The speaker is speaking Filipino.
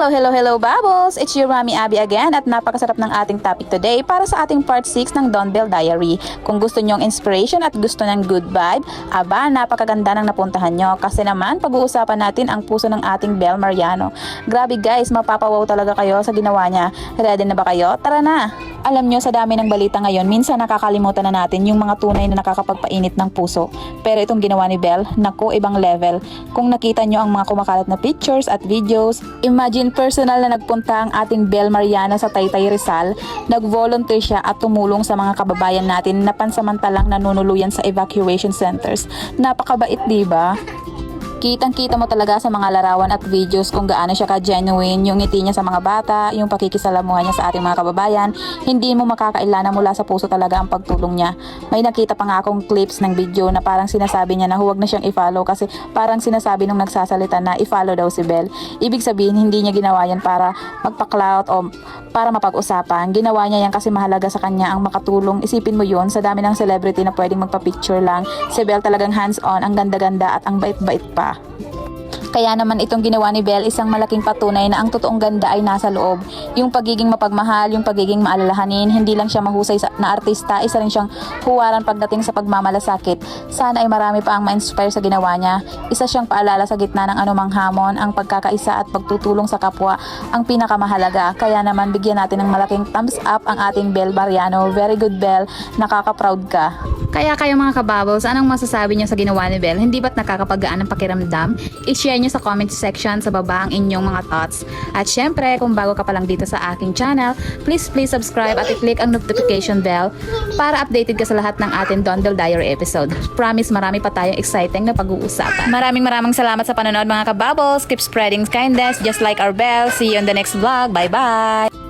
Hello, Bubbles! It's your Mommy Abby again at napakasarap ng ating topic today para sa ating part 6 ng Don Bell Diary. Kung gusto nyong inspiration at gusto ng good vibe, aba, napakaganda ng napuntahan nyo kasi naman pag-uusapan natin ang puso ng ating Bel Mariano. Grabe guys, mapapawaw talaga kayo sa ginawa niya. Ready na ba kayo? Tara na! Alam nyo, sa dami ng balita ngayon, minsan nakakalimutan na natin yung mga tunay na nakakapagpainit ng puso. Pero itong ginawa ni Bel, naku, ibang level. Kung nakita nyo ang mga kumakalat na pictures at videos, imagine personal na nagpunta ang ating Bel Mariano sa Taytay Rizal, nag-volunteer siya at tumulong sa mga kababayan natin na pansamantalang nanunuluyan sa evacuation centers. Napakabait, diba? Kitang-kita mo talaga sa mga larawan at videos kung gaano siya ka-genuine, yung ngiti niya sa mga bata, yung pakikisalamuha niya sa ating mga kababayan. Hindi mo makakailana, mula sa puso talaga ang pagtulong niya. May nakita pa nga akong clips ng video na parang sinasabi niya na huwag na siyang i-follow kasi parang sinasabi nung nagsasalita na i-follow daw si Bel. Ibig sabihin, hindi niya ginawa yan para magpa-clout o para mapag-usapan. Ginawa niya yan kasi mahalaga sa kanya ang makatulong. Isipin mo yun, sa dami ng celebrity na pwedeng magpa-picture lang, si Bel talagang hands-on, ang ganda-ganda at ang bait-bait pa. Kaya naman itong ginawa ni Bel isang malaking patunay na ang totoong ganda ay nasa loob. Yung pagiging mapagmahal, yung pagiging maalalahanin, hindi lang siya mahusay na artista, isa rin siyang huwaran pagdating sa pagmamalasakit. Sana ay marami pa ang ma-inspire sa ginawa niya. Isa siyang paalala sa gitna ng anumang hamon, ang pagkakaisa at pagtutulong sa kapwa ang pinakamahalaga. Kaya naman bigyan natin ng malaking thumbs up ang ating Bel Mariano. Very good, Bel. Nakaka-proud ka. Kaya kayo mga kababos, anong masasabi niyo sa ginawa ni Bel? Hindi ba't nakakapagaan ng pakiramdam? I-share niyo sa comment section sa baba ang inyong mga thoughts. At syempre, kung bago ka pa lang dito sa aking channel, please subscribe at i-click ang notification bell para updated ka sa lahat ng ating Don Bell Diary episode. Promise, marami pa tayong exciting na pag-uusapan. Maraming salamat sa panonood mga kababos. Keep spreading kindness just like our Bell. See you on the next vlog. Bye-bye!